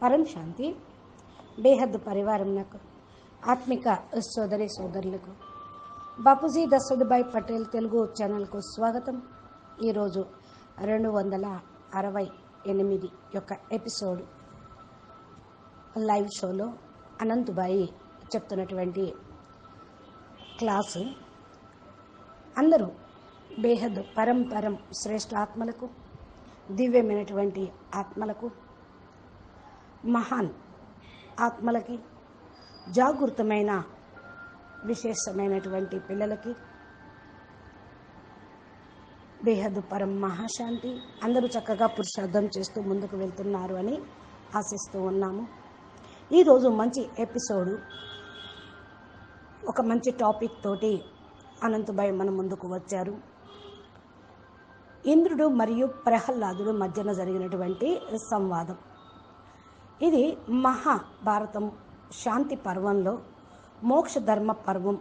పరం శాంతి బేహద్ పరివారంకు ఆత్మిక సోదరి సోదరులకు బాపూజీ దశరథభాయ్ పటేల్ తెలుగు ఛానల్కు స్వాగతం. ఈరోజు 268 యొక్క ఎపిసోడ్ లైవ్ షోలో అనంతభాయి చెప్తున్నటువంటి క్లాసు అందరూ బేహద్ పరం శ్రేష్ఠ ఆత్మలకు, దివ్యమైనటువంటి ఆత్మలకు, మహాన్ ఆత్మలకి, జాగృతమైన విశేషమైనటువంటి పిల్లలకి బేహద్ పరం మహాశాంతి. అందరూ చక్కగా పురుషార్థం చేస్తూ ముందుకు వెళ్తున్నారు అని ఆశిస్తూ ఉన్నాము. ఈరోజు మంచి ఎపిసోడు, ఒక మంచి టాపిక్ తోటి అనంతభాయ్ మన ముందుకు వచ్చారు. ఇంద్రుడు మరియు ప్రహ్లాదుడు మధ్యన జరిగినటువంటి సంవాదం. ఇది మహాభారతం శాంతి పర్వంలో మోక్ష ధర్మ పర్వం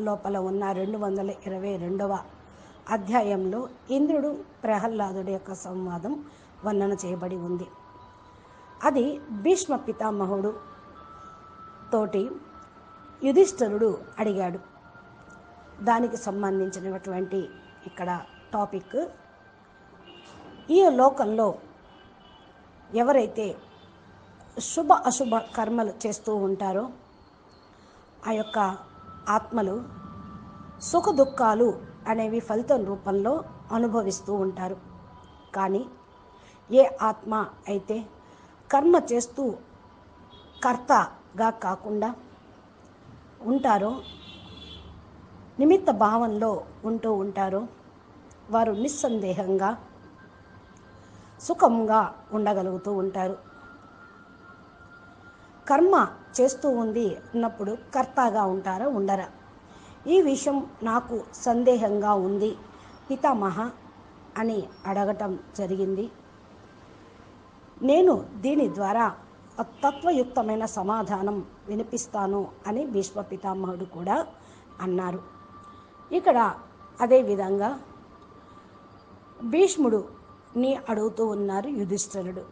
లోపల ఉన్న 222వ అధ్యాయంలో ఇంద్రుడు ప్రహ్లాదుడి యొక్క సంవాదం వర్ణన చేయబడి ఉంది. అది భీష్మ పితామహుడు తోటి యుధిష్ఠిరుడు అడిగాడు. దానికి సంబంధించినటువంటి ఇక్కడ టాపిక్, ఈ లోకంలో ఎవరైతే శుభ అశుభ కర్మలు చేస్తూ ఉంటారో ఆ యొక్క ఆత్మలు సుఖ దుఃఖాలు అనేవి ఫలితం రూపంలో అనుభవిస్తూ ఉంటారు. కానీ ఏ ఆత్మ అయితే కర్మ చేస్తూ కర్తగా కాకుండా ఉంటారో, నిమిత్త భావంలో ఉంటూ ఉంటారో, వారు నిస్సందేహంగా సుఖంగా ఉండగలుగుతూ ఉంటారు. కర్మ చేస్తూ ఉంది అన్నప్పుడు కర్తగా ఉంటారా ఉండరా, ఈ విషయం నాకు సందేహంగా ఉంది పితామహ అని అడగటం జరిగింది. నేను దీని ద్వారా తత్వయుక్తమైన సమాధానం వినిపిస్తాను అని భీష్మ పితామహుడు కూడా అన్నారు. ఇక్కడ అదేవిధంగా భీష్ముడుని అడుగుతూ ఉన్నారు యుధిష్ఠిరుడు.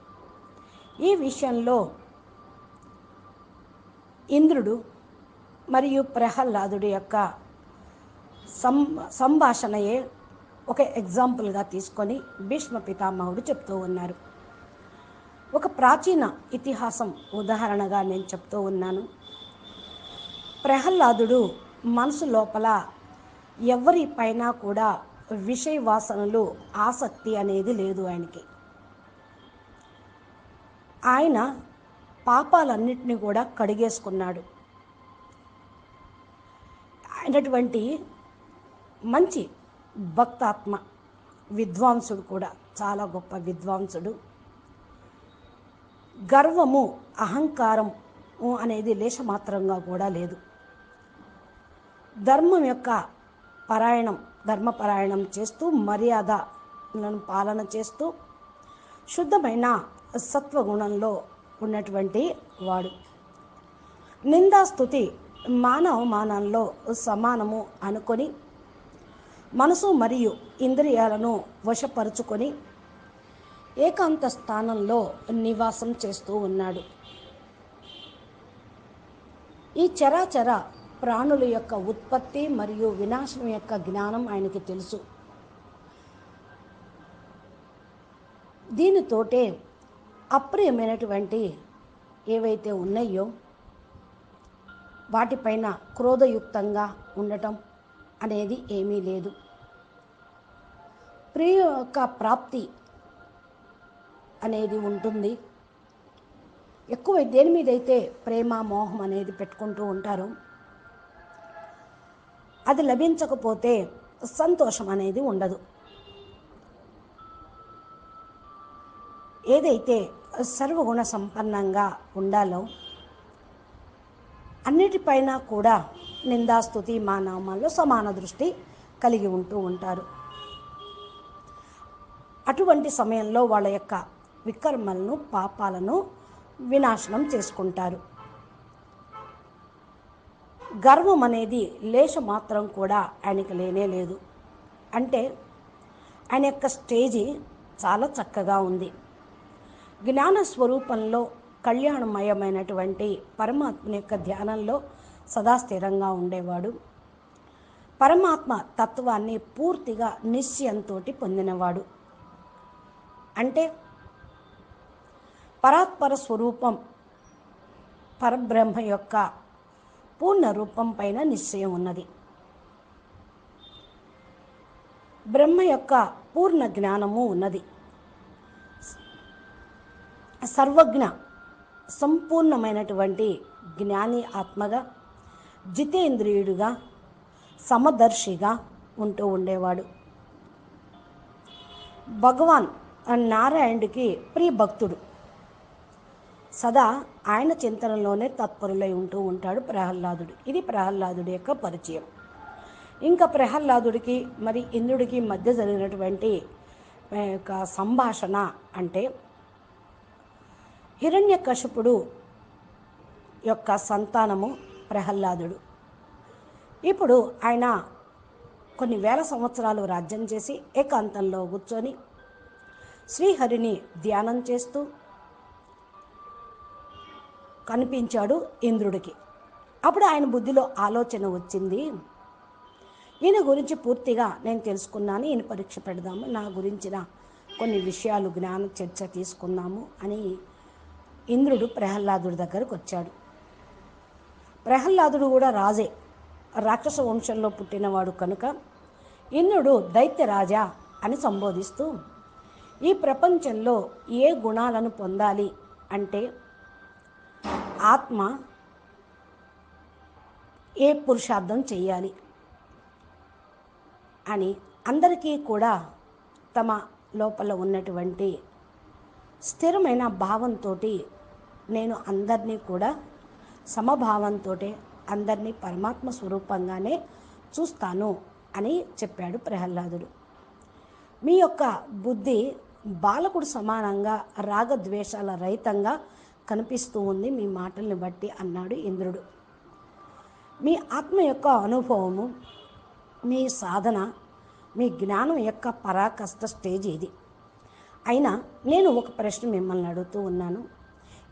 ఈ విషయంలో ఇంద్రుడు మరియు ప్రహ్లాదుడి యొక్క సంభాషణయే ఒక ఎగ్జాంపుల్గా తీసుకొని భీష్మ పితామహుడు చెప్తూ ఉన్నారు. ఒక ప్రాచీన ఇతిహాసం ఉదాహరణగా నేను చెప్తూ ఉన్నాను. ప్రహ్లాదుడు మనసు లోపల ఎవరిపైన కూడా విషయ వాసనలు, ఆసక్తి అనేది లేదు ఆయనకి. ఆయన పాపాలన్నింటినీ కూడా కడిగేసుకున్నాడు. అయినటువంటి మంచి భక్తాత్మ, విద్వాంసుడు కూడా, చాలా గొప్ప విద్వాంసుడు. గర్వము, అహంకారం అనేది లేశమాత్రంగా కూడా లేదు. ధర్మం యొక్క ధర్మపరాయణం చేస్తూ, మర్యాదలను పాలన చేస్తూ, శుద్ధమైన సత్వగుణంలో ఉన్నటువంటి వాడు. నిందాస్తుతి మానవమానంలో సమానము అనుకొని మనసు మరియు ఇంద్రియాలను వశపరుచుకొని ఏకాంత స్థానంలో నివాసం చేస్తూ ఉన్నాడు. ఈ చరాచర ప్రాణుల యొక్క ఉత్పత్తి మరియు వినాశనం యొక్క జ్ఞానం ఆయనకి తెలుసు. దీనితోటే అప్రియమైనటువంటి ఏవైతే ఉన్నాయో వాటిపైన క్రోధయుక్తంగా ఉండటం అనేది ఏమీ లేదు. ప్రియ యొక్క ప్రాప్తి అనేది ఉంటుంది. ఎక్కువ దేని మీదైతే ప్రేమ, మోహం అనేది పెట్టుకుంటూ ఉంటారో అది లభించకపోతే సంతోషం అనేది ఉండదు. ఏదైతే సర్వగుణ సంపన్నంగా ఉండాలో అన్నిటిపైన కూడా నిందాస్తుతి మానవమాల్లో సమాన దృష్టి కలిగి ఉంటూ ఉంటారు. అటువంటి సమయంలో వాళ్ళ యొక్క వికర్మలను, పాపాలను వినాశనం చేసుకుంటారు. గర్వం అనేది లేశ మాత్రం కూడా ఆయనకి లేనే లేదు. అంటే ఆయన యొక్క స్టేజీ చాలా చక్కగా ఉంది. జ్ఞాన స్వరూపంలో కళ్యాణమయమైనటువంటి పరమాత్మ యొక్క ధ్యానంలో సదా స్థిరంగా ఉండేవాడు. పరమాత్మ తత్వాన్ని పూర్తిగా నిశ్చయంతో పొందినవాడు. అంటే పరాత్పర స్వరూపం పరబ్రహ్మ యొక్క పూర్ణ రూపం పైన నిశ్చయం ఉన్నది. బ్రహ్మ యొక్క పూర్ణ జ్ఞానము ఉన్నది. సర్వజ్ఞ సంపూర్ణమైనటువంటి జ్ఞాని ఆత్మగా, జితేంద్రియుడిగా, సమదర్శిగా ఉంటూ ఉండేవాడు. భగవాన్ నారాయణుడికి ప్రియ భక్తుడు. సదా ఆయన చింతనలోనే తత్పరులై ఉంటూ ఉంటాడు ప్రహ్లాదుడు. ఇది ప్రహ్లాదుడి యొక్క పరిచయం. ఇంకా ప్రహ్లాదుడికి మరి ఇంద్రుడికి మధ్య జరిగినటువంటి సంభాషణ అంటే హిరణ్యకశిపుడు యొక్క సంతానము ప్రహ్లాదుడు. ఇప్పుడు ఆయన కొన్ని వేల సంవత్సరాలు రాజ్యం చేసి ఏకాంతంలో కూర్చొని శ్రీహరిని ధ్యానం చేస్తూ కనిపించాడు ఇంద్రుడికి. అప్పుడు ఆయన బుద్ధిలో ఆలోచన వచ్చింది, ఈయన గురించి పూర్తిగా నేను తెలుసుకున్నాను, ఈయన పరీక్ష పెడదాము, నా గురించిన కొన్ని విషయాలు జ్ఞాన చర్చ తీసుకుందాము అని ఇంద్రుడు ప్రహ్లాదుడి దగ్గరకు వచ్చాడు. ప్రహ్లాదుడు కూడా రాజే, రాక్షస వంశంలో పుట్టినవాడు కనుక ఇంద్రుడు దైత్యరాజా అని సంబోధిస్తూ, ఈ ప్రపంచంలో ఏ గుణాలను పొందాలి అంటే ఆత్మ ఏ పురుషార్థం చెయ్యాలి అని అందరికీ కూడా తమ లోపల ఉన్నటువంటి స్థిరమైన భావంతో నేను అందరినీ కూడా సమభావంతో అందరినీ పరమాత్మ స్వరూపంగానే చూస్తాను అని చెప్పాడు ప్రహ్లాదుడు. మీ యొక్క బుద్ధి బాలకుడు సమానంగా రాగద్వేషాల రహితంగా కనిపిస్తూ ఉంది మీ మాటల్ని బట్టి అన్నాడు ఇంద్రుడు. మీ ఆత్మ యొక్క అనుభవము, మీ సాధన, మీ జ్ఞానం యొక్క పరాకాష్ఠ స్టేజ్ ఇది. అయినా నేను ఒక ప్రశ్న మిమ్మల్ని అడుగుతూ ఉన్నాను.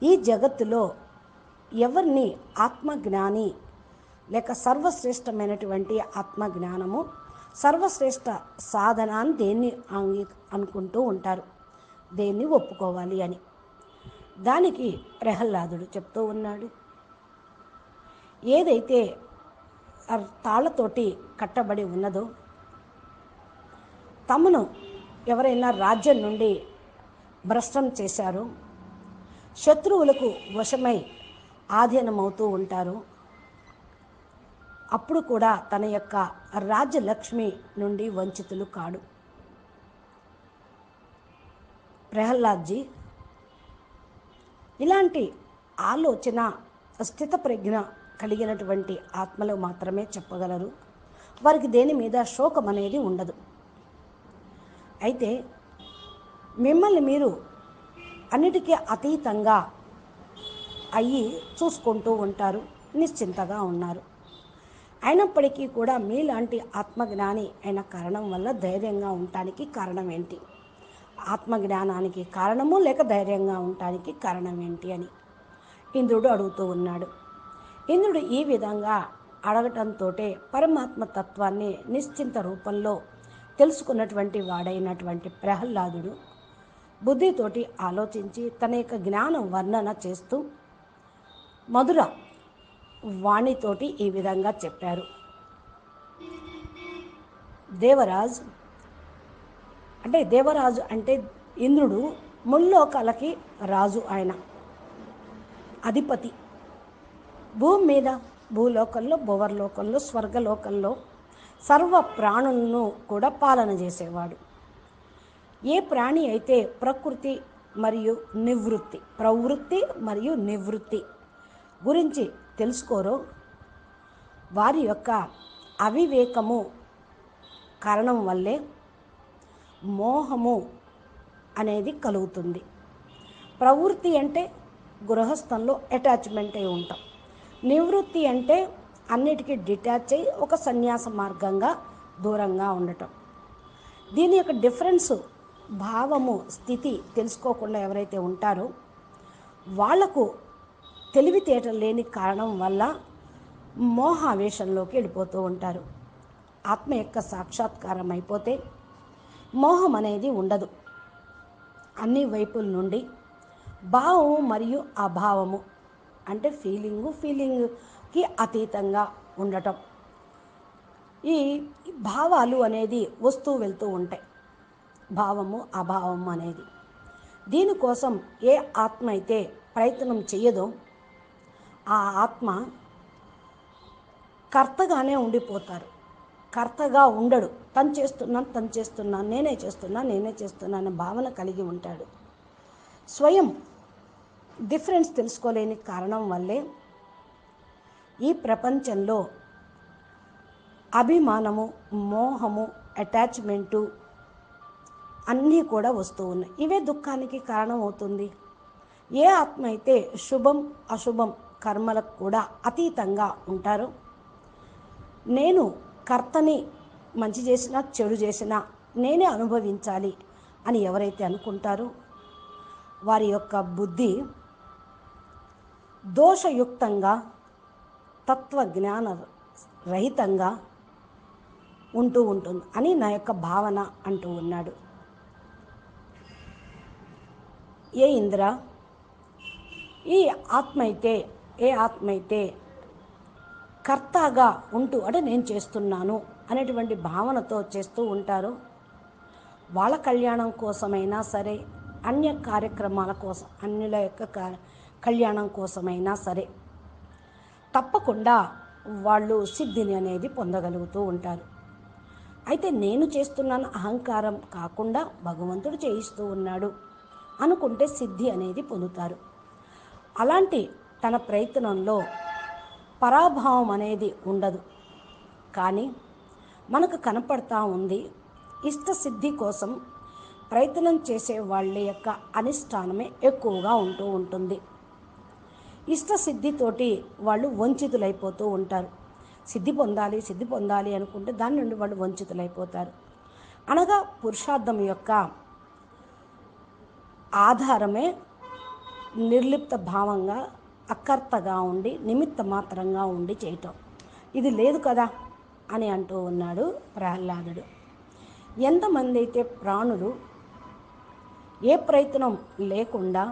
ఈ జగత్తులో ఎవరిని ఆత్మజ్ఞాని లేక సర్వశ్రేష్టమైనటువంటి ఆత్మజ్ఞానము, సర్వశ్రేష్ట సాధన అని దేన్ని అనుకుంటూ ఉంటారు, దేన్ని ఒప్పుకోవాలి అని? దానికి ప్రహ్లాదుడు చెప్తూ ఉన్నాడు, ఏదైతే తాళ్ళతోటి కట్టబడి ఉన్నదో, తమను ఎవరైనా రాజ్యం నుండి భ్రష్టం చేశారో, శత్రువులకు వశమై ఆధీనమవుతూ ఉంటారు, అప్పుడు కూడా తన యొక్క రాజ్యలక్ష్మి నుండి వంచితులు కాడు. ప్రహ్లాద్జీ ఇలాంటి ఆలోచన స్థితప్రజ్ఞ కలిగినటువంటి ఆత్మలు మాత్రమే చెప్పగలరు. వారికి దేని మీద శోకం అనేది ఉండదు. అయితే మిమ్మల్ని మీరు అన్నిటికీ అతీతంగా అయ్యి చూసుకుంటూ ఉంటారు, నిశ్చింతగా ఉన్నారు. అయినప్పటికీ కూడా మీలాంటి ఆత్మజ్ఞాని అయిన కారణం వల్ల ధైర్యంగా ఉండటానికి కారణం ఏంటి? ఆత్మజ్ఞానానికి కారణము లేక ధైర్యంగా ఉండటానికి కారణం ఏంటి అని ఇంద్రుడు అడుగుతూ ఉన్నాడు. ఇంద్రుడు ఈ విధంగా అడగటంతో పరమాత్మ తత్వాన్ని నిశ్చింత రూపంలో తెలుసుకున్నటువంటి వాడైనటువంటి ప్రహ్లాదుడు బుద్ధితోటి ఆలోచించి తన యొక్క జ్ఞానం వర్ణన చేస్తూ మధుర వాణితోటి ఈ విధంగా చెప్పారు. దేవరాజు అంటే ఇంద్రుడు ముల్లోకాలకి రాజు, ఆయన అధిపతి. భూమి మీద, భూలోకంలో, భువర్లోకంలో, స్వర్గలోకంలో సర్వ ప్రాణులను కూడా పాలన చేసేవాడు. ఏ ప్రాణి అయితే ప్రవృత్తి మరియు నివృత్తి గురించి తెలుసుకోరో వారి యొక్క అవివేకము కారణం వల్లే మోహము అనేది కలుగుతుంది. ప్రవృత్తి అంటే గృహస్థంలో అటాచ్మెంట్ అయి ఉంటాం. నివృత్తి అంటే అన్నిటికీ డిటాచ్ అయ్యి ఒక సన్యాస మార్గంగా దూరంగా ఉండటం. దీని యొక్క డిఫరెన్స్ భావము స్థితి తెలుసుకోకుండా ఎవరైతే ఉంటారో వాళ్లకు తెలివితేటలు లేని కారణం వల్ల మోహావేశంలోకి వెళ్ళిపోతూ ఉంటారు. ఆత్మ యొక్క సాక్షాత్కారం అయిపోతే మోహం అనేది ఉండదు. అన్ని వైపుల నుండి భావము మరియు అభావము అంటే ఫీలింగ్కి అతీతంగా ఉండటం. ఈ భావాలు అనేది వస్తూ వెళ్తూ ఉంటాయి, భావము అభావము అనేది. దీనికోసం ఏ ఆత్మ అయితే ప్రయత్నం చెయ్యదో ఆ ఆత్మ కర్తగానే ఉండిపోతారు. కర్తగా ఉండడు. తను చేస్తున్నాను, నేనే చేస్తున్నా అనే భావన కలిగి ఉంటాడు. స్వయం డిఫరెన్స్ తెలుసుకోలేని కారణం వల్లే ఈ ప్రపంచంలో అభిమానము, మోహము, అటాచ్మెంటు అన్నీ కూడా వస్తూ ఉన్నాయి. ఇవే దుఃఖానికి కారణం అవుతుంది. ఏ ఆత్మ అయితే శుభం అశుభం కర్మలకు కూడా అతీతంగా ఉంటారో, నేను కర్తని, మంచి చేసినా చెడు చేసినా నేనే అనుభవించాలి అని ఎవరైతే అనుకుంటారో వారి యొక్క బుద్ధి దోషయుక్తంగా, తత్వజ్ఞాన రహితంగా ఉంటూ ఉంటుంది అని నా యొక్క భావన అంటూ ఉన్నాడు. ఏ ఇంద్ర, ఏ ఆత్మ అయితే కర్తగా ఉంటూ అంటే నేను చేస్తున్నాను అనేటువంటి భావనతో చేస్తూ ఉంటారో వాళ్ళ కళ్యాణం కోసమైనా సరే, అన్య కార్యక్రమాల కోసం, అన్యుల యొక్క కళ్యాణం కోసమైనా సరే తప్పకుండా వాళ్ళు సిద్ధిని అనేది పొందగలుగుతూ ఉంటారు. అయితే నేను చేస్తున్నాను అహంకారం కాకుండా భగవంతుడు చేయిస్తూ ఉన్నాడు అనుకుంటే సిద్ధి అనేది పొందుతారు. అలాంటి తన ప్రయత్నంలో పరాభావం అనేది ఉండదు. కానీ మనకు కనపడతా ఉంది, ఇష్టసిద్ధి కోసం ప్రయత్నం చేసే వాళ్ళ యొక్క అనిష్టానమే ఎక్కువగా ఉంటూ ఉంటుంది. ఇష్టసిద్ధితోటి వాళ్ళు వంచితులైపోతూ ఉంటారు. సిద్ధి పొందాలి అనుకుంటే దాని నుండి వాళ్ళు వంచితులైపోతారు. అనగా పురుషార్థం యొక్క ఆధారమే నిర్లిప్త భావంగా, అకర్తగా ఉండి, నిమిత్త మాత్రంగా ఉండి చేయటం. ఇది లేదు కదా అని అంటూ ఉన్నాడు ప్రహ్లాదుడు. ఎంతమంది అయితే ప్రాణులు ఏ ప్రయత్నం లేకుండా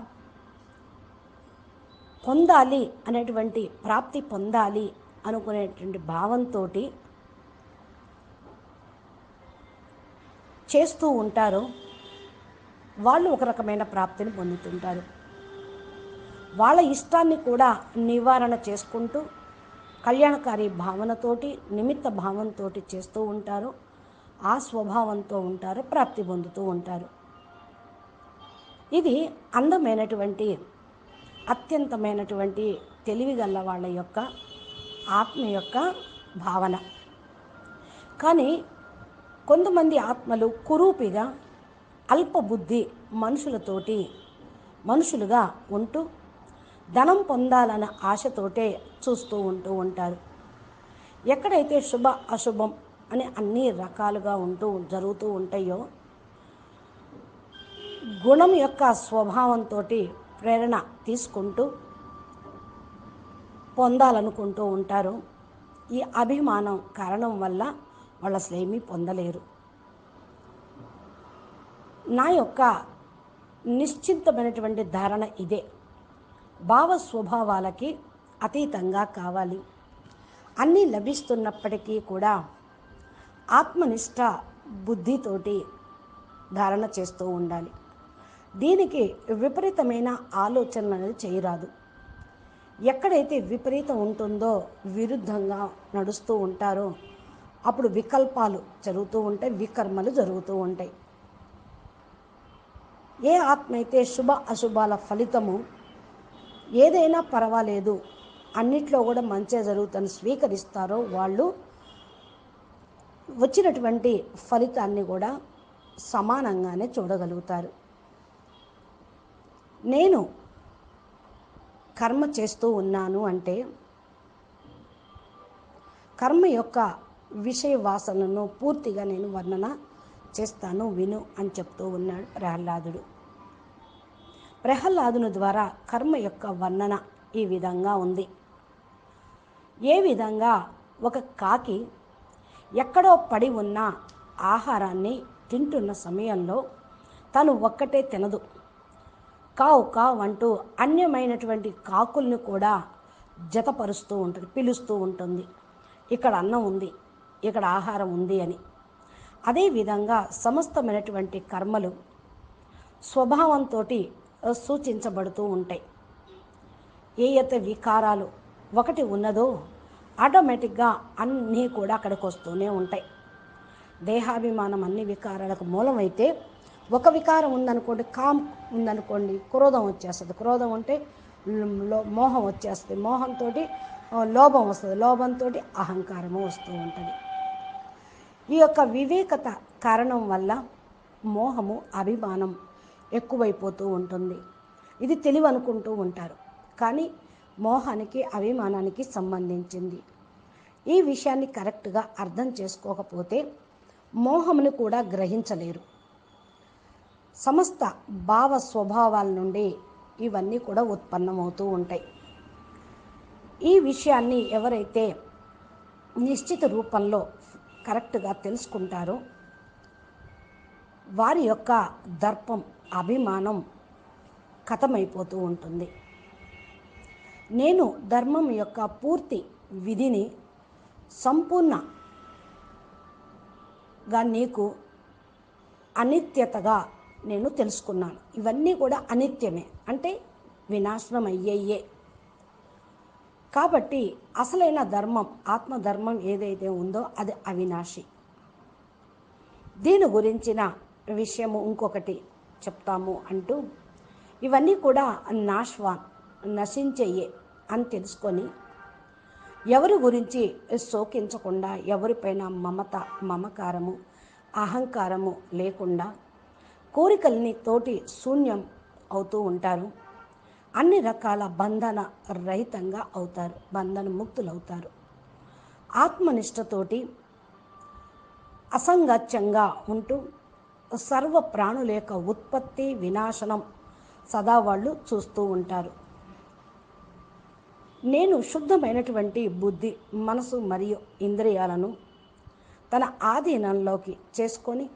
పొందాలి అనేటువంటి ప్రాప్తి పొందాలి అనుకునేటువంటి భావంతో చేస్తూ ఉంటారో వాళ్ళు ఒక రకమైన ప్రాప్తిని పొందుతుంటారు. వాళ్ళ ఇష్టాన్ని కూడా నివారణ చేసుకుంటూ కళ్యాణకారి భావనతోటి, నిమిత్త భావంతో చేస్తూ ఉంటారు. ఆ స్వభావంతో ఉంటారు, ప్రాప్తి పొందుతూ ఉంటారు. ఇది అందమైనటువంటి, అత్యంతమైనటువంటి తెలివిగల వాళ్ళ యొక్క ఆత్మ యొక్క భావన. కానీ కొంతమంది ఆత్మలు కురూపిగా, అల్పబుద్ధి మనుషులుగా ఉంటూ ధనం పొందాలన్న ఆశతోటే చూస్తూ ఉంటారు. ఎక్కడైతే శుభ అశుభం అని అన్ని రకాలుగా జరుగుతూ ఉంటాయో, గుణం యొక్క స్వభావంతో ప్రేరణ తీసుకుంటూ పొందాలనుకుంటూ ఉంటారు. ఈ అభిమానం కారణం వల్ల వాళ్ళు అసలు ఏమీ పొందలేరు. నా యొక్క నిశ్చింతమైనటువంటి ధారణ ఇదే. భావ స్వభావాలకి అతీతంగా కావాలి. అన్నీ లభిస్తున్నప్పటికీ కూడా ఆత్మనిష్ట బుద్ధితోటి ధారణ చేస్తూ ఉండాలి. దీనికి విపరీతమైన ఆలోచనలు అనేది చేయరాదు. ఎక్కడైతే విపరీతం ఉంటుందో, విరుద్ధంగా నడుస్తూ ఉంటారో అప్పుడు వికల్పాలు జరుగుతూ ఉంటాయి, వికర్మలు జరుగుతూ ఉంటాయి. ఏ ఆత్మ అయితే శుభ అశుభాల ఫలితము ఏదైనా పర్వాలేదు, అన్నిట్లో కూడా మంచిగా జరుగుతుందని స్వీకరిస్తారో వాళ్ళు వచ్చినటువంటి ఫలితాన్ని కూడా సమానంగానే చూడగలుగుతారు. నేను కర్మ చేస్తూ ఉన్నాను అంటే కర్మ యొక్క విషయ వాసనను పూర్తిగా నేను వర్ణన చేస్తాను, విను అని చెప్తూ ఉన్నాడు ప్రహ్లాదుడు. ప్రహ్లాదుని ద్వారా కర్మ యొక్క వర్ణన ఈ విధంగా ఉంది. ఏ విధంగా ఒక కాకి ఎక్కడో పడి ఉన్న ఆహారాన్ని తింటున్న సమయంలో తను ఒక్కటే తినదు, కావు కావు అంటూ అన్యమైనటువంటి కాకుల్ని కూడా జతపరుస్తూ ఉంటుంది, పిలుస్తూ ఉంటుంది, ఇక్కడ అన్నం ఉంది, ఇక్కడ ఆహారం ఉంది అని. అదేవిధంగా సమస్తమైనటువంటి కర్మలు స్వభావంతో సూచించబడుతూ ఉంటాయి. ఏ అయితే వికారాలు ఒకటి ఉన్నదో ఆటోమేటిక్గా అన్నీ కూడా అక్కడికి వస్తూనే ఉంటాయి. దేహాభిమానం అన్ని వికారాలకు మూలమైతే ఒక వికారం ఉందనుకోండి, కామ్ ఉందనుకోండి, క్రోధం వచ్చేస్తుంది, క్రోధం అంటే మోహం వచ్చేస్తుంది, మోహంతో లోభం వస్తుంది, లోభంతో అహంకారము వస్తూ ఉంటుంది. ఈ యొక్క వివేకత కారణం వల్ల మోహము అభిమానం ఎక్కువైపోతూ ఉంటుంది. ఇది తెలివి అనుకుంటూ ఉంటారు, కానీ మోహానికి అభిమానానికి సంబంధించింది. ఈ విషయాన్ని కరెక్ట్గా అర్థం చేసుకోకపోతే మోహమును కూడా గ్రహించలేరు. సమస్త భావ స్వభావాల నుండి ఇవన్నీ కూడా ఉత్పన్నమవుతూ ఉంటాయి. ఈ విషయాన్ని ఎవరైతే నిశ్చిత రూపంలో కరెక్ట్గా తెలుసుకుంటారో వారి యొక్క దర్పం, అభిమానం ఖతమైపోతూ ఉంటుంది. నేను ధర్మం యొక్క పూర్తి విధిని సంపూర్ణంగా నీకు అనిత్యతగా నేను తెలుసుకున్నాను. ఇవన్నీ కూడా అనిత్యమే, అంటే వినాశనం అయ్యే. కాబట్టి అసలైన ధర్మం, ఆత్మధర్మం ఏదైతే ఉందో అది అవినాశి. దీని గురించిన విషయము ఇంకొకటి చెప్తాము అంటూ ఇవన్నీ కూడా నశించయ్యే అని తెలుసుకొని ఎవరి గురించి శోకించకుండా, ఎవరిపైన మమత, మమకారము, అహంకారము లేకుండా కోరికల్ని తోటి శూన్యం అవుతూ ఉంటారు. అన్ని రకాల బంధన రహితంగా అవుతారు, బంధన ముక్తులవుతారు. ఆత్మనిష్టతోటి అసంగత్యంగా ఉంటూ సర్వ ప్రాణుల యొక్క ఉత్పత్తి, వినాశనం సదా వాళ్ళు చూస్తూ ఉంటారు. నేను శుద్ధమైనటువంటి బుద్ధి, మనసు మరియు ఇంద్రియాలను తన ఆధీనంలోకి చేసుకొని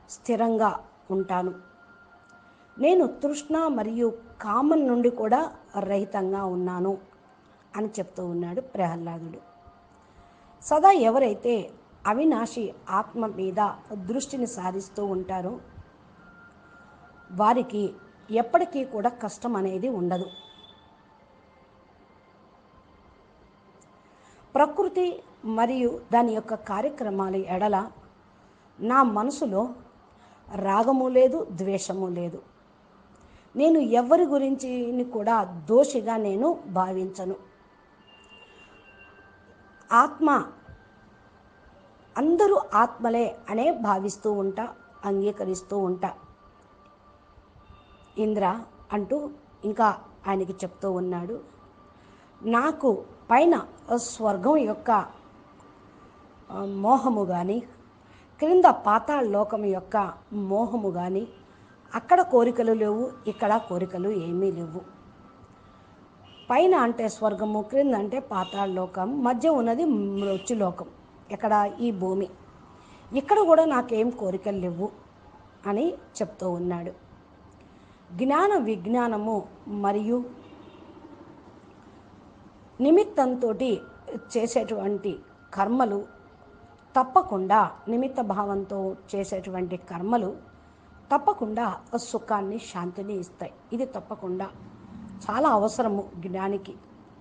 స్థిరంగా ఉంటాను. నేను తృష్ణ మరియు కామం నుండి కూడా రహితంగా ఉన్నాను అని చెప్తూ ఉన్నాడు ప్రహ్లాదుడు. సదా ఎవరైతే అవినాశి ఆత్మ మీద దృష్టిని సారిస్తూ ఉంటారో వారికి ఎప్పటికీ కూడా కష్టం అనేది ఉండదు. ప్రకృతి మరియు దాని యొక్క కార్యక్రమాల ఎడల నా మనసులో రాగము లేదు, ద్వేషము లేదు. నేను ఎవరి గురించి కూడా దోషిగా నేను భావించను. ఆత్మ అందరూ ఆత్మలే అనే భావిస్తూ ఉంటా, అంగీకరిస్తూ ఉంటా. ఇంద్ర అంటూ ఇంకా ఆయనకి చెప్తూ ఉన్నాడు, నాకు పైన స్వర్గం యొక్క మోహము కానీ, క్రింద పాతాళ లోకం యొక్క మోహము కానీ, అక్కడ కోరికలు లేవు, ఇక్కడ కోరికలు ఏమీ లేవు. పైన అంటే స్వర్గము, క్రింద అంటే పాతాళ లోకం, మధ్య ఉన్నది మృత్యులోకం, ఇక్కడ ఈ భూమి. ఇక్కడ కూడా నాకేం కోరికలు లేవు అని చెప్తూ ఉన్నాడు. జ్ఞాన విజ్ఞానము మరియు నిమిత్తంతో చేసేటువంటి కర్మలు తప్పకుండా, నిమిత్త భావంతో చేసేటువంటి కర్మలు తప్పకుండా సుఖాన్ని, శాంతిని ఇస్తాయి. ఇది తప్పకుండా చాలా అవసరము జ్ఞానికి,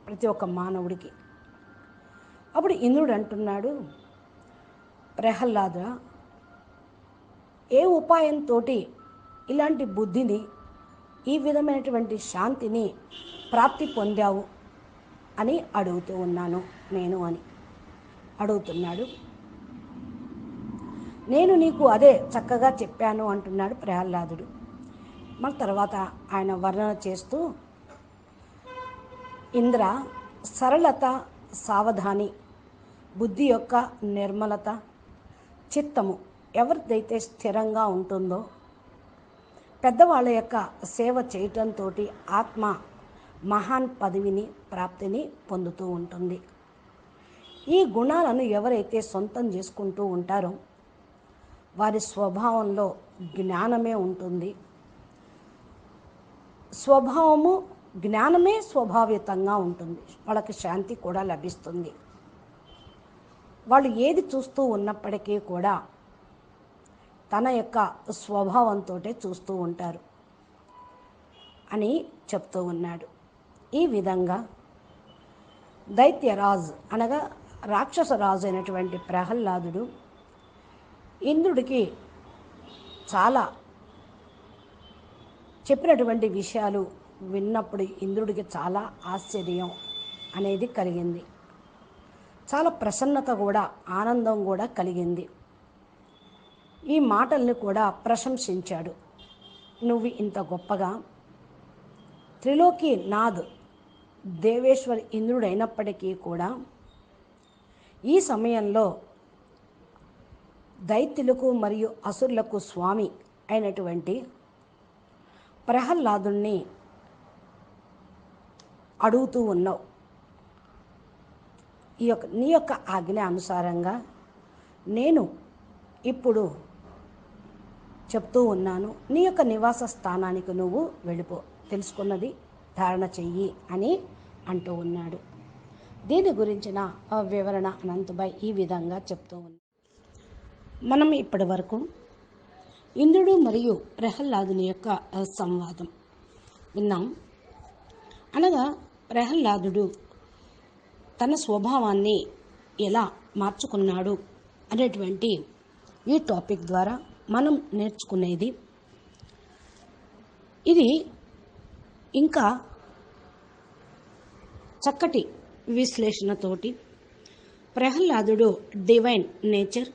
ప్రతి ఒక్క మానవుడికి. అప్పుడు ఇంద్రుడు అంటున్నాడు, ప్రహ్లాద, ఏ ఉపాయంతో ఇలాంటి బుద్ధిని, ఈ విధమైనటువంటి శాంతిని ప్రాప్తి పొందావు అని అడుగుతూ ఉన్నాను నేను అని అడుగుతున్నాడు. నేను నీకు అదే చక్కగా చెప్పాను అంటున్నాడు ప్రహ్లాదుడు. మన తర్వాత ఆయన వర్ణన చేస్తూ, ఇంద్ర, సరళత, సావధాని, బుద్ధి యొక్క నిర్మలత, చిత్తము ఎవరిదైతే స్థిరంగా ఉంటుందో పెద్దవాళ్ళ యొక్క సేవ చేయటంతో ఆత్మ మహాన్ పదవిని ప్రాప్తిని పొందుతూ ఉంటుంది. ఈ గుణాలను ఎవరైతే సొంతం చేసుకుంటూ ఉంటారో వారి స్వభావంలో జ్ఞానమే ఉంటుంది. స్వభావము జ్ఞానమే స్వభావితంగా ఉంటుంది. వాళ్ళకి శాంతి కూడా లభిస్తుంది. వాళ్ళు ఏది చూస్తూ ఉన్నప్పటికీ కూడా తన యొక్క స్వభావంతో చూస్తూ ఉంటారు అని చెప్తూ ఉన్నాడు. ఈ విధంగా దైత్యరాజు అనగా రాక్షసరాజు అయినటువంటి ప్రహ్లాదుడు ఇంద్రుడికి చాలా చెప్పినటువంటి విషయాలు విన్నప్పుడు ఇంద్రుడికి చాలా ఆశ్చర్యం అనేది కలిగింది. చాలా ప్రసన్నత కూడా, ఆనందం కూడా కలిగింది. ఈ మాటల్ని కూడా ప్రశంసించాడు. నువ్వు ఇంత గొప్పగా త్రిలోకి నాథ్ దేవేశ్వర్ ఇంద్రుడైనప్పటికీ కూడా ఈ సమయంలో దైత్యులకు మరియు అసురులకు స్వామి అయినటువంటి ప్రహ్లాదుణ్ణి అడుగుతూ ఉన్నావు. నీ యొక్క ఆజ్ఞ అనుసారంగా నేను ఇప్పుడు చెప్తూ ఉన్నాను. నీ యొక్క నివాస స్థానానికి నువ్వు వెళ్ళిపో, తెలుసుకున్నది ధారణ చెయ్యి అని అంటూ ఉన్నాడు. దీని గురించిన వివరణ అనంతబాయ్ ఈ విధంగా చెప్తూ ఉన్నాడు. మనం ఇప్పటి వరకు ఇంద్రుడు మరియు ప్రహ్లాదుని యొక్క సంవాదం విన్నాం. అనగా ప్రహ్లాదుడు తన స్వభావాన్ని ఎలా మార్చుకున్నాడు అనేటువంటి ఈ టాపిక్ ద్వారా మనం నేర్చుకునేది ఇది. ఇంకా చక్కటి విశ్లేషణతోటి ప్రహ్లాదుడు డివైన్ నేచర్,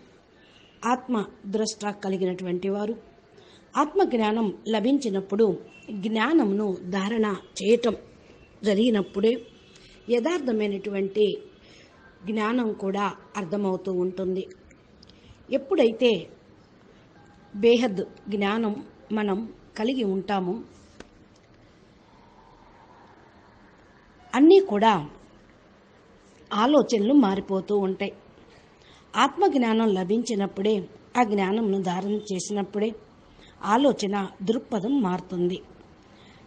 ఆత్మ ద్రష్ట కలిగినటువంటి వారు. ఆత్మజ్ఞానం లభించినప్పుడు జ్ఞానమును ధారణ చేయటం జరిగినప్పుడే యథార్థమైనటువంటి జ్ఞానం కూడా అర్థమవుతూ ఉంటుంది. ఎప్పుడైతే బేహద్ జ్ఞానం మనం కలిగి ఉంటామో అన్నీ కూడా ఆలోచనలు మారిపోతూ ఉంటాయి. ఆత్మజ్ఞానం లభించినప్పుడే, ఆ జ్ఞానంను ధారణ చేసినప్పుడే ఆలోచన దృక్పథం మారుతుంది.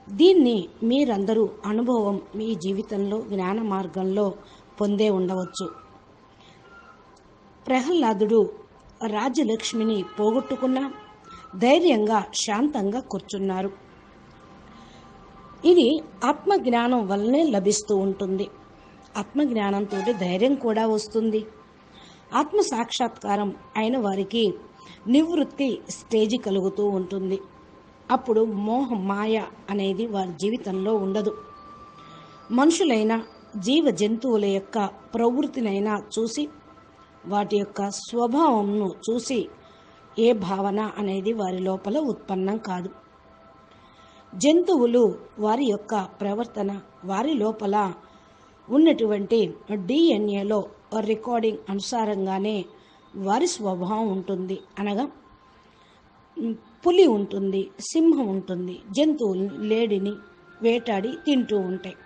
దీన్ని మీరందరూ అనుభవం మీ జీవితంలో జ్ఞాన మార్గంలో పొందే ఉండవచ్చు. ప్రహ్లాదుడు రాజ్యలక్ష్మిని పోగొట్టుకున్న ధైర్యంగా శాంతంగా కూర్చున్నారు. ఇది ఆత్మజ్ఞానం వల్లనే లభిస్తూ ఉంటుంది. ఆత్మజ్ఞానంతో ధైర్యం కూడా వస్తుంది. ఆత్మ సాక్షాత్కారం అయిన వారికి నివృత్తి స్టేజి కలుగుతూ ఉంటుంది. అప్పుడు మోహ మాయ అనేది వారి జీవితంలో ఉండదు. మనుషులైన జీవ జంతువుల యొక్క ప్రవృత్తినైనా చూసి, వాటి యొక్క స్వభావంను చూసి ఏ భావన అనేది వారి లోపల ఉత్పన్నం కాదు. జంతువులు వారి యొక్క ప్రవర్తన వారి లోపల ఉన్నటువంటి డిఎన్ఏలో రికార్డింగ్ అనుసారంగానే వారి స్వభావం ఉంటుంది. అనగా పులి ఉంటుంది, సింహం ఉంటుంది, జంతువులు లేడిని వేటాడి తింటూ ఉంటాయి.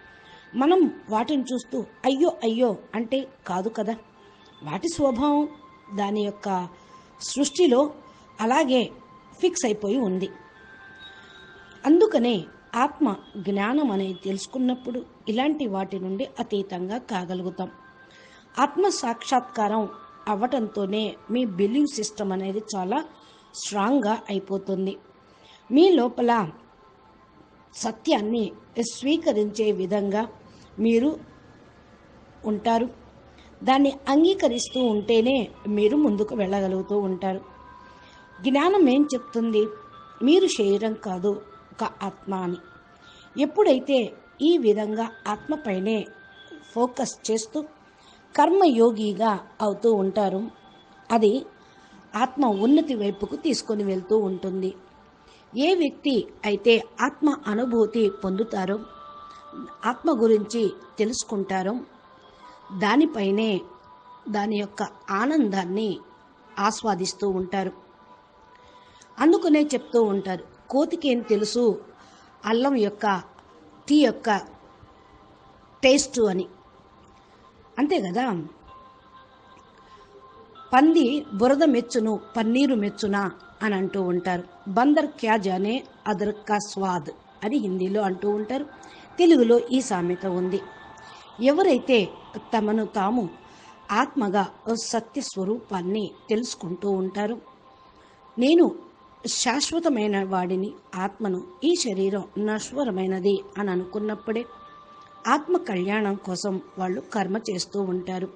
మనం వాటిని చూస్తూ అయ్యో అయ్యో అంటే కాదు కదా, వాటి స్వభావం దాని యొక్క సృష్టిలో అలాగే ఫిక్స్ అయిపోయి ఉంది. అందుకనే ఆత్మ జ్ఞానం అనేది తెలుసుకున్నప్పుడు ఇలాంటి వాటి నుండి అతీతంగా కాగలుగుతాం. ఆత్మ సాక్షాత్కారం అవ్వటంతోనే మీ బిలీవ్ సిస్టమ్ అనేది చాలా స్ట్రాంగ్గా అయిపోతుంది. మీ లోపల సత్యాన్ని స్వీకరించే విధంగా మీరు ఉంటారు. దాన్ని అంగీకరిస్తూ ఉంటేనే మీరు ముందుకు వెళ్ళగలుగుతూ ఉంటారు. జ్ఞానం ఏం చెప్తుంది? మీరు శరీరం కాదు, ఒక ఆత్మ అని. ఎప్పుడైతే ఈ విధంగా ఆత్మపైనే ఫోకస్ చేస్తూ కర్మయోగిగా అవుతూ ఉంటారు, అది ఆత్మ ఉన్నతి వైపుకు తీసుకొని వెళ్తూ ఉంటుంది. ఏ వ్యక్తి అయితే ఆత్మ అనుభూతి పొందుతారో, ఆత్మ గురించి తెలుసుకుంటారో, దానిపైనే దాని యొక్క ఆనందాన్ని ఆస్వాదిస్తూ ఉంటారు. అందుకనే చెప్తూ ఉంటారు, కోతికి ఏం తెలుసు అల్లం యొక్క టీ యొక్క టేస్టు అని, అంతే కదా. పంది బురద మెచ్చును పన్నీరు మెచ్చునా అని అంటూ ఉంటారు. బందర్ క్యా జానే అదర్ కా స్వాద్ అని హిందీలో అంటూ ఉంటారు. తెలుగులో ఈ సామెత ఉంది. ఎవరైతే తమను తాము ఆత్మగా సత్య స్వరూపాన్ని తెలుసుకుంటూ ఉంటారో, నేను శాశ్వతమైన వాడిని, ఆత్మను, ఈ శరీరం నశ్వరమైనది అని అనుకున్నప్పుడే ఆత్మ కళ్యాణం కోసం వాళ్ళు కర్మ చేస్తూ ఉంటారు.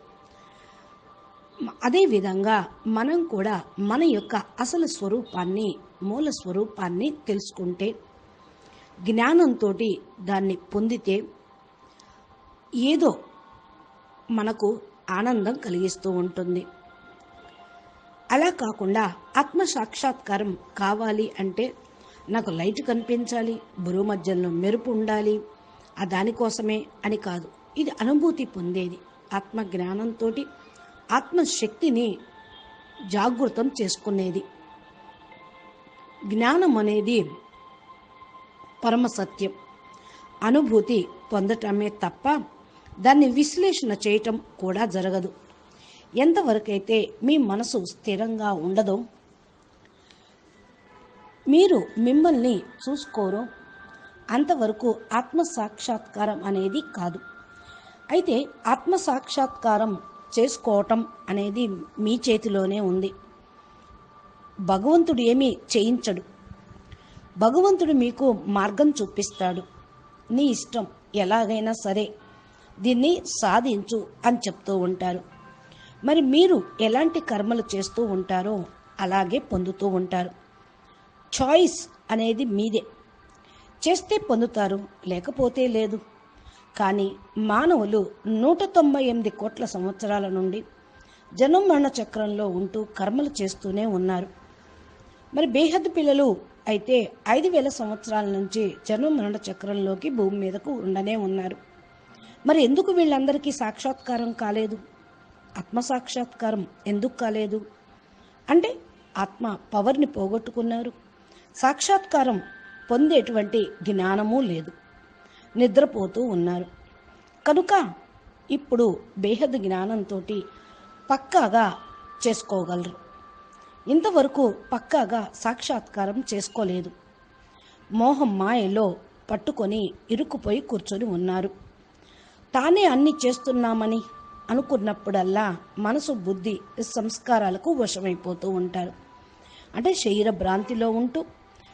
అదేవిధంగా మనం కూడా మన యొక్క అసలు స్వరూపాన్ని, మూల స్వరూపాన్ని తెలుసుకుంటే, జ్ఞానంతో దాన్ని పొందితే ఏదో మనకు ఆనందం కలిగిస్తూ ఉంటుంది. అలా కాకుండా ఆత్మ సాక్షాత్కారం కావాలి అంటే నాకు లైట్ కనిపించాలి, బురువు మధ్యలో మెరుపు ఉండాలి, ఆ దానికోసమే అని కాదు. ఇది అనుభూతి పొందేది. ఆత్మ జ్ఞానంతో ఆత్మశక్తిని జాగృతం చేసుకునేది. జ్ఞానం అనేది పరమ సత్యం. అనుభూతి పొందటమే తప్ప దాన్ని విశ్లేషణ చేయటం కూడా జరగదు. ఎంతవరకైతే మీ మనసు స్థిరంగా ఉండదో, మీరు మిమ్మల్ని చూసుకోరో, అంతవరకు ఆత్మసాక్షాత్కారం అనేది కాదు. అయితే ఆత్మసాక్షాత్కారం చేసుకోవటం అనేది మీ చేతిలోనే ఉంది. భగవంతుడు ఏమీ చేయించడు. భగవంతుడు మీకు మార్గం చూపిస్తాడు. నీ ఇష్టం, ఎలాగైనా సరే దీన్ని సాధించు అని చెప్తూ ఉంటారు. మరి మీరు ఎలాంటి కర్మలు చేస్తూ ఉంటారో అలాగే పొందుతూ ఉంటారు. చాయిస్ అనేది మీదే. చేస్తే పొందుతారు, లేకపోతే లేదు. కానీ మానవులు 198 కోట్ల సంవత్సరాల నుండి జన్మ మరణ చక్రంలో ఉంటూ కర్మలు చేస్తూనే ఉన్నారు. మరి బేహద్దు పిల్లలు అయితే 5000 సంవత్సరాల నుంచి జన్మ మరణ చక్రంలోకి భూమి మీదకు ఉండనే ఉన్నారు. మరి ఎందుకు వీళ్ళందరికీ సాక్షాత్కారం కాలేదు? ఆత్మ సాక్షాత్కారం ఎందుకు కాలేదు అంటే ఆత్మ పవర్ని పోగొట్టుకున్నారు. సాక్షాత్కారం పొందేటువంటి జ్ఞానము లేదు, నిద్రపోతూ ఉన్నారు. కనుక ఇప్పుడు బేహద్ జ్ఞానంతో పక్కాగా చేసుకోగలరు. ఇంతవరకు పక్కాగా సాక్షాత్కారం చేసుకోలేదు. మోహం మాయలో పట్టుకొని ఇరుక్కుపోయి కూర్చొని ఉన్నారు. తానే అన్ని చేస్తున్నామని అనుకున్నప్పుడల్లా మనసు, బుద్ధి, సంస్కారాలకు వశమైపోతూ ఉంటారు. అంటే శరీర భ్రాంతిలో ఉంటూ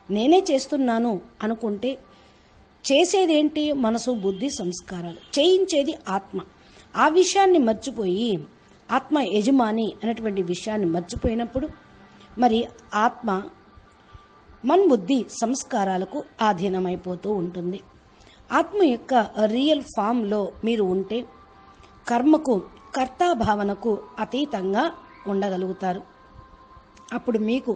నేనే చేస్తున్నాను అనుకుంటే చేసేదేంటి? మనసు, బుద్ధి, సంస్కారాలు. చేయించేది ఆత్మ. ఆ విషయాన్ని మర్చిపోయి ఆత్మ యజమాని అనేటువంటి విషయాన్ని మర్చిపోయినప్పుడు మరి ఆత్మ మన బుద్ధి, సంస్కారాలకు ఆధీనమైపోతూ ఉంటుంది. ఆత్మ యొక్క రియల్ ఫామ్లో మీరు ఉంటే కర్మకు, కర్తాభావనకు అతీతంగా ఉండగలుగుతారు. అప్పుడు మీకు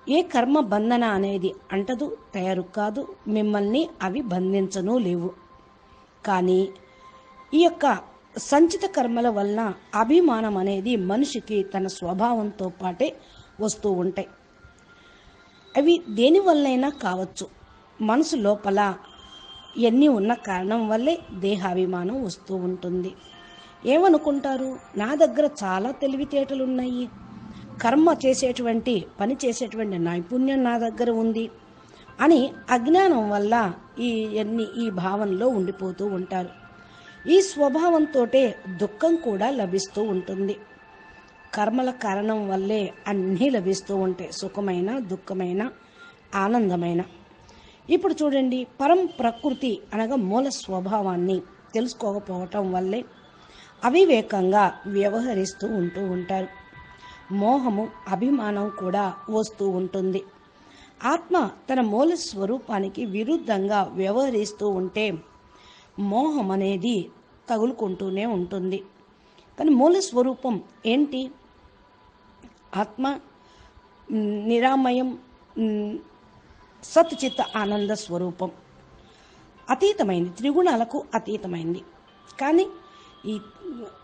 ఏ కర్మ బంధన అనేది అంటదు, తయారు కాదు, మిమ్మల్ని అవి బంధించను లేవు. కానీ ఈ యొక్క సంచిత కర్మల వలన అభిమానం అనేది మనిషికి తన స్వభావంతో పాటే వస్తూ ఉంటాయి. అవి దేనివల్లైనా కావచ్చు. మనసు లోపల ఎన్ని ఉన్న కారణం వల్లే దేహాభిమానం వస్తూ ఉంటుంది. ఏమనుకుంటారు? నా దగ్గర చాలా తెలివితేటలు ఉన్నాయి, కర్మ చేసేటువంటి, పని చేసేటువంటి నైపుణ్యం నా దగ్గర ఉంది అని అజ్ఞానం వల్ల ఈ భావనలో ఉండిపోతూ ఉంటారు. ఈ స్వభావంతో దుఃఖం కూడా లభిస్తూ ఉంటుంది. కర్మల కారణం వల్లే అన్నీ లభిస్తూ ఉంటాయి, సుఖమైన, దుఃఖమైన, ఆనందమైన. ఇప్పుడు చూడండి, పరం ప్రకృతి అనగా మూల స్వభావాన్ని తెలుసుకోకపోవటం వల్లే అవివేకంగా వ్యవహరిస్తూ ఉంటూ ఉంటారు. మోహము, అభిమానం కూడా వస్తూ ఉంటుంది. ఆత్మ తన మూల స్వరూపానికి విరుద్ధంగా వ్యవహరిస్తూ ఉంటే మోహం అనేది తగులుకుంటూనే ఉంటుంది. కానీ మూల స్వరూపం ఏంటి? ఆత్మ నిరామయం, సత్చిత్త ఆనంద స్వరూపం. అతీతమైంది, త్రిగుణాలకు అతీతమైంది. కానీ ఈ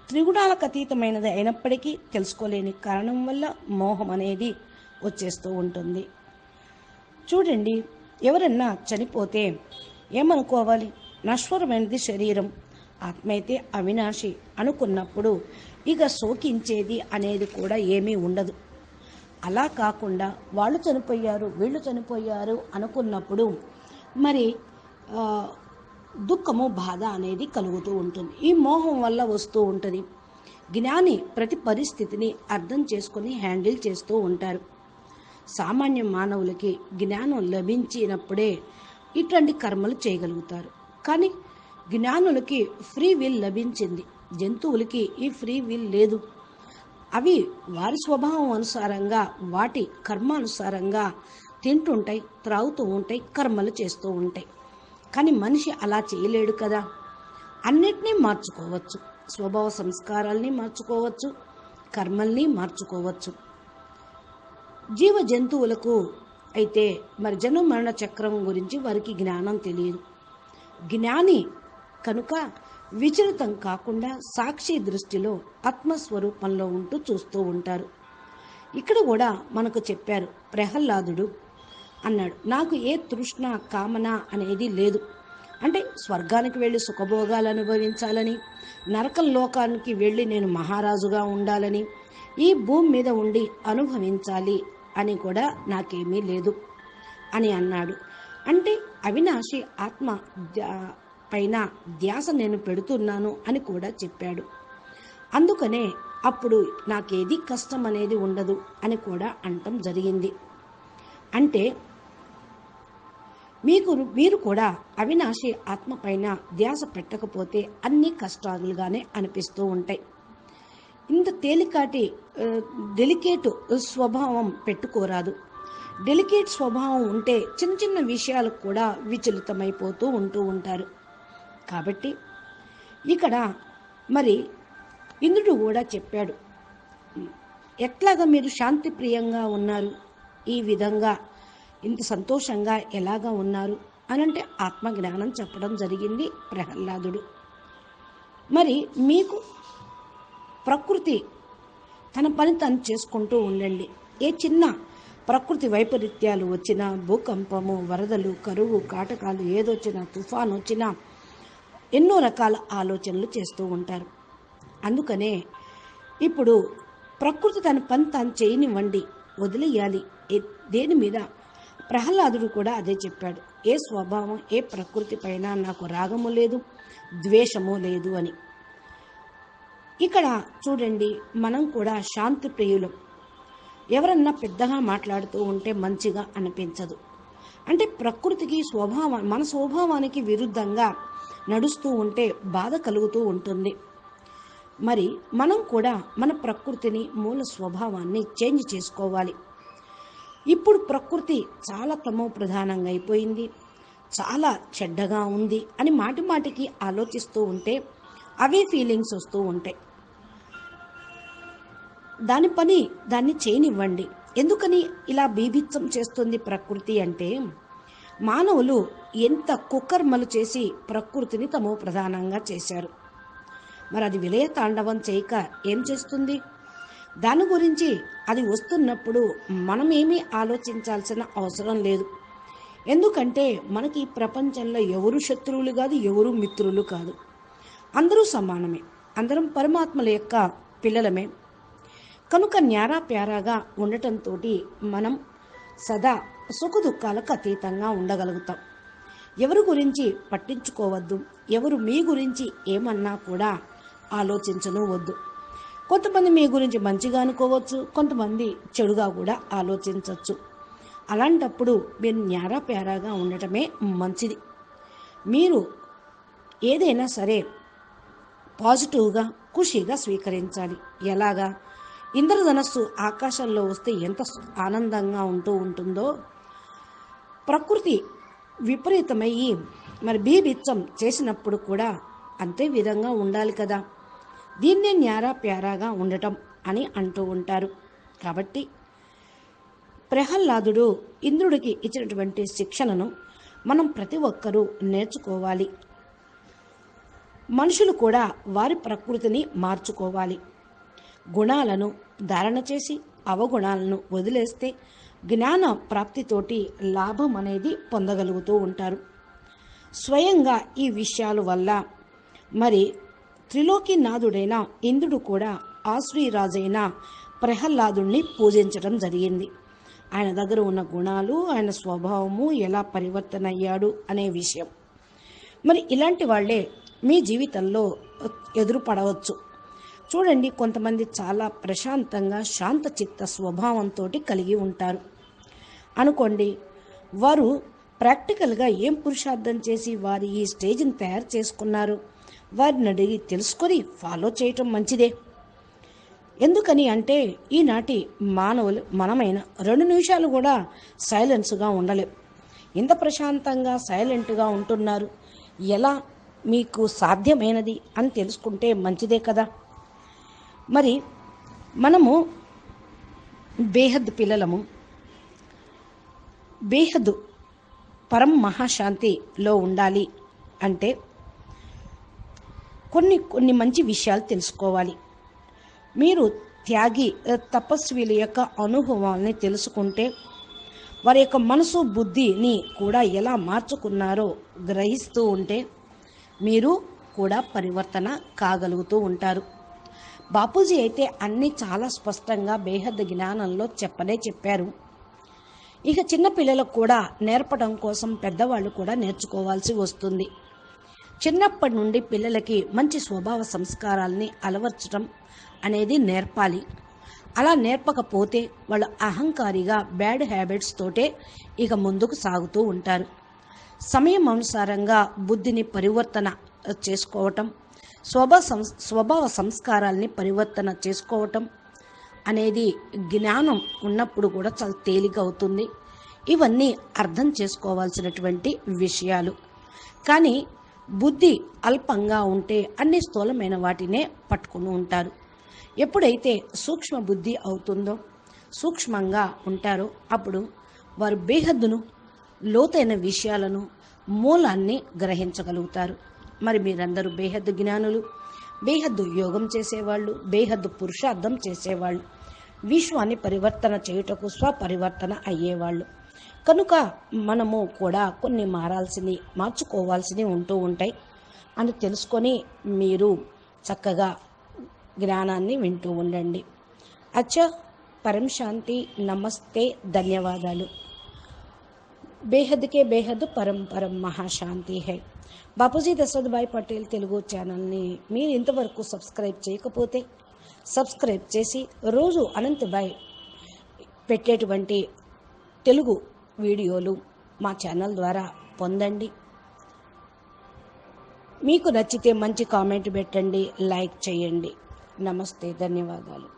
త్రిగుణాలకు అతీతమైనది అయినప్పటికీ తెలుసుకోలేని కారణం వల్ల మోహం అనేది వచ్చేస్తూ ఉంటుంది. చూడండి, ఎవరన్నా చనిపోతే ఏమనుకోవాలి? నశ్వరమైనది శరీరం, ఆత్మ అయితే అవినాశి అనుకున్నప్పుడు ఇక శోకించేది అనేది కూడా ఏమీ ఉండదు. అలా కాకుండా వాళ్ళు చనిపోయారు, వీళ్ళు చనిపోయారు అనుకున్నప్పుడు మరి దుఃఖము, బాధ అనేది కలుగుతూ ఉంటుంది. ఈ మోహం వల్ల వస్తూ ఉంటుంది. జ్ఞాని ప్రతి పరిస్థితిని అర్థం చేసుకొని హ్యాండిల్ చేస్తూ ఉంటారు. సామాన్య మానవులకి జ్ఞానం లభించినప్పుడే ఇటువంటి కర్మలు చేయగలుగుతారు. కానీ జ్ఞానులకి ఫ్రీ విల్ లభించింది, జంతువులకి ఈ ఫ్రీ విల్ లేదు. అవి వారి స్వభావం అనుసారంగా, వాటి కర్మానుసారంగా తింటుంటాయి, త్రాగుతూ ఉంటాయి, కర్మలు చేస్తూ ఉంటాయి. కానీ మనిషి అలా చేయలేడు కదా. అన్నిటినీ మార్చుకోవచ్చు, స్వభావ సంస్కారాల్ని మార్చుకోవచ్చు, కర్మల్ని మార్చుకోవచ్చు. జీవ జంతువులకు అయితే మరి జన్మ మరణ చక్రం గురించి వారికి జ్ఞానం తెలియదు. జ్ఞాని కనుక విచలితం కాకుండా సాక్షి దృష్టిలో ఆత్మస్వరూపంలో ఉంటూ చూస్తూ ఉంటారు. ఇక్కడ కూడా మనకు చెప్పారు, ప్రహ్లాదుడు అన్నాడు, నాకు ఏ తృష్ణ కామన అనేది లేదు. అంటే స్వర్గానికి వెళ్ళి సుఖభోగాలు అనుభవించాలని, నరకం లోకానికి వెళ్ళి నేను మహారాజుగా ఉండాలని, ఈ భూమి మీద ఉండి అనుభవించాలి అని కూడా నాకేమీ లేదు అని అన్నాడు. అంటే అవినాశి ఆత్మ పైన ధ్యాస నేను పెడుతున్నాను అని కూడా చెప్పాడు. అందుకనే అప్పుడు నాకేది కష్టం అనేది ఉండదు అని కూడా అనటం జరిగింది. అంటే మీరు కూడా అవినాశి ఆత్మ పైన ధ్యాస పెట్టకపోతే అన్ని కష్టాలుగానే అనిపిస్తూ ఉంటాయి. ఇంత తేలికాటి డెలికేట్ స్వభావం పెట్టుకోరాదు. డెలికేట్ స్వభావం ఉంటే చిన్న చిన్న విషయాలకు కూడా విచలితమైపోతూ ఉంటారు. కాబట్టి ఇక్కడ మరి ఇంద్రుడు కూడా చెప్పాడు, ఎట్లాగా మీరు శాంతి ప్రియంగా ఉన్నారు, ఈ విధంగా ఇంత సంతోషంగా ఎలాగా ఉన్నారు అనంటే ఆత్మజ్ఞానం చెప్పడం జరిగింది ప్రహ్లాదుడు. మరి మీకు ప్రకృతి తన పని తను చేసుకుంటూ ఉండండి. ఏ చిన్న ప్రకృతి వైపరీత్యాలు వచ్చినా, భూకంపము, వరదలు, కరువు, కాటకాలు ఏదొచ్చినా, తుఫాను వచ్చినా ఎన్నో రకాల ఆలోచనలు చేస్తూ ఉంటారు. అందుకనే ఇప్పుడు ప్రకృతి తన పని తాను చేయనివ్వండి, వదిలేయాలి. దేని మీద ప్రహ్లాదుడు కూడా అదే చెప్పాడు, ఏ స్వభావం, ఏ ప్రకృతి పైన నాకు రాగము లేదు, ద్వేషము లేదు అని. ఇక్కడ చూడండి, మనం కూడా శాంతి ప్రియులం. ఎవరన్నా పెద్దగా మాట్లాడుతూ ఉంటే మంచిగా అనిపించదు. అంటే ప్రకృతికి మన స్వభావానికి విరుద్ధంగా నడుస్తూ ఉంటే బాధ కలుగుతూ ఉంటుంది. మరి మనం కూడా మన ప్రకృతిని, మూల స్వభావాన్ని చేంజ్ చేసుకోవాలి. ఇప్పుడు ప్రకృతి చాలా తమో ప్రధానంగా అయిపోయింది, చాలా చెడ్డగా ఉంది అని మాటికి ఆలోచిస్తూ ఉంటే అవే ఫీలింగ్స్ వస్తూ ఉంటాయి. దాని పని దాన్ని చేయనివ్వండి. ఎందుకని ఇలా బీభత్సం చేస్తుంది ప్రకృతి అంటే, మానవులు ఎంత కుకర్మలు చేసి ప్రకృతిని తమో ప్రధానంగా చేశారు. మరి అది విలయ తాండవం చేయక ఏం చేస్తుంది? దాని గురించి అది వస్తున్నప్పుడు మనం ఏమీ ఆలోచించాల్సిన అవసరం లేదు. ఎందుకంటే మనకి ఈ ప్రపంచంలో ఎవరు శత్రువులు కాదు, ఎవరు మిత్రులు కాదు. అందరూ సమానమే, అందరం పరమాత్మల యొక్క పిల్లలమే. కనుక న్యారా ప్యారాగా ఉండటంతో మనం సదా సుఖ దుఃఖాలకు అతీతంగా ఉండగలుగుతాం. ఎవరి గురించి పట్టించుకోవద్దు, ఎవరు మీ గురించి ఏమన్నా కూడా ఆలోచించను వద్దు. కొంతమంది మీ గురించి మంచిగా అనుకోవచ్చు, కొంతమంది చెడుగా కూడా ఆలోచించవచ్చు. అలాంటప్పుడు మీరు న్యారా ప్యారాగా ఉండటమే మంచిది. మీరు ఏదైనా సరే పాజిటివ్గా, ఖుషీగా స్వీకరించాలి. ఎలాగా? ఇంద్రధనస్సు ఆకాశంలో వస్తే ఎంత ఆనందంగా ఉంటుందో, ప్రకృతి విపరీతమయ్యి మరి బీభత్సం చేసినప్పుడు కూడా అంతే విధంగా ఉండాలి కదా. దీన్నే న్యారా ప్యారాగా ఉండటం అని అంటూ ఉంటారు. కాబట్టి ప్రహ్లాదుడు ఇంద్రుడికి ఇచ్చినటువంటి శిక్షణను మనం ప్రతి ఒక్కరూ నేర్చుకోవాలి. మనుషులు కూడా వారి ప్రకృతిని మార్చుకోవాలి. గుణాలను ధారణ చేసి అవగుణాలను వదిలేస్తే జ్ఞాన ప్రాప్తితోటి లాభం అనేది పొందగలుగుతూ ఉంటారు. స్వయంగా ఈ విషయాల వల్ల మరి త్రిలోకినాథుడైన ఇంద్రుడు కూడా ఆశ్రీరాజైన ప్రహ్లాదుణ్ణి పూజించడం జరిగింది. ఆయన దగ్గర ఉన్న గుణాలు, ఆయన స్వభావము ఎలా పరివర్తన అయ్యాడు అనే విషయం. మరి ఇలాంటి వాళ్ళే మీ జీవితంలో ఎదురుపడవచ్చు. చూడండి, కొంతమంది చాలా ప్రశాంతంగా శాంత చిత్త స్వభావంతో కలిగి ఉంటారు అనుకోండి. వారు ప్రాక్టికల్గా ఏం పురుషార్థం చేసి వారు ఈ స్టేజ్ని తయారు చేసుకున్నారు, వారిని అడిగి తెలుసుకొని ఫాలో చేయటం మంచిదే. ఎందుకని అంటే ఈనాటి మానవులు మనమైన 2 నిమిషాలు కూడా సైలెన్స్గా ఉండలేం. ఇంత ప్రశాంతంగా సైలెంట్గా ఉంటున్నారు, ఎలా మీకు సాధ్యమైనది అని తెలుసుకుంటే మంచిదే కదా. మరి మనము బేహద్ పిల్లలము, బేహద్ పరం మహాశాంతిలో ఉండాలి అంటే కొన్ని మంచి విషయాలు తెలుసుకోవాలి. మీరు త్యాగి తపస్విల యొక్క అనుభవాల్ని తెలుసుకుంటే వారి యొక్క మనసు బుద్ధిని కూడా ఎలా మార్చుకున్నారో గ్రహిస్తూ ఉంటే మీరు కూడా పరివర్తన కాగలుగుతూ ఉంటారు. బాపూజీ అయితే అన్నీ చాలా స్పష్టంగా బేహద్ జ్ఞానంలో చెప్పారు. ఇక చిన్నపిల్లలకు కూడా నేర్పడం కోసం పెద్దవాళ్ళు కూడా నేర్చుకోవాల్సి వస్తుంది. చిన్నప్పటి నుండి పిల్లలకి మంచి స్వభావ సంస్కారాలని అలవర్చడం అనేది నేర్పాలి. అలా నేర్పకపోతే వాళ్ళు అహంకారిగా బ్యాడ్ హ్యాబిట్స్ తోటే ఇక ముందుకు సాగుతూ ఉంటారు. సమయం అనుసారంగా బుద్ధిని పరివర్తన చేసుకోవటం, స్వభావ సంస్కారాల్ని పరివర్తన చేసుకోవటం అనేది జ్ఞానం ఉన్నప్పుడు కూడా చాలా తేలిక అవుతుంది. ఇవన్నీ అర్థం చేసుకోవాల్సినటువంటి విషయాలు. కానీ బుద్ధి అల్పంగా ఉంటే అన్ని స్థూలమైన వాటినే పట్టుకుని ఉంటారు. ఎప్పుడైతే సూక్ష్మ బుద్ధి అవుతుందో, సూక్ష్మంగా ఉంటారో అప్పుడు వారు బేహద్దును, లోతైన విషయాలను, మూలాన్ని గ్రహించగలుగుతారు. మరి మీరందరూ బేహద్దు జ్ఞానులు, బేహద్దు యోగం చేసేవాళ్ళు, బేహద్దు పురుషార్థం చేసేవాళ్ళు, విశ్వాన్ని పరివర్తన చేయుటకు స్వపరివర్తన అయ్యేవాళ్ళు. కనుక మనము కూడా కొన్ని మార్చుకోవాల్సినవి ఉంటూ ఉంటాయి అని తెలుసుకొని మీరు చక్కగా జ్ఞానాన్ని వింటూ ఉండండి. అచ్చా, పరం శాంతి, నమస్తే, ధన్యవాదాలు. బేహద్కే బేహద్ పరం మహాశాంతి హై. బాపూజీ దశరథభాయ్ పటేల్ తెలుగు ఛానల్ని మీరు ఇంతవరకు సబ్స్క్రైబ్ చేయకపోతే సబ్స్క్రైబ్ చేసి రోజు అనంతభాయ్ పెట్టేటువంటి తెలుగు వీడియోలు మా ఛానల్ ద్వారా పొందండి. మీకు నచ్చితే మంచి కామెంట్ పెట్టండి, లైక్ చేయండి. నమస్తే, ధన్యవాదాలు.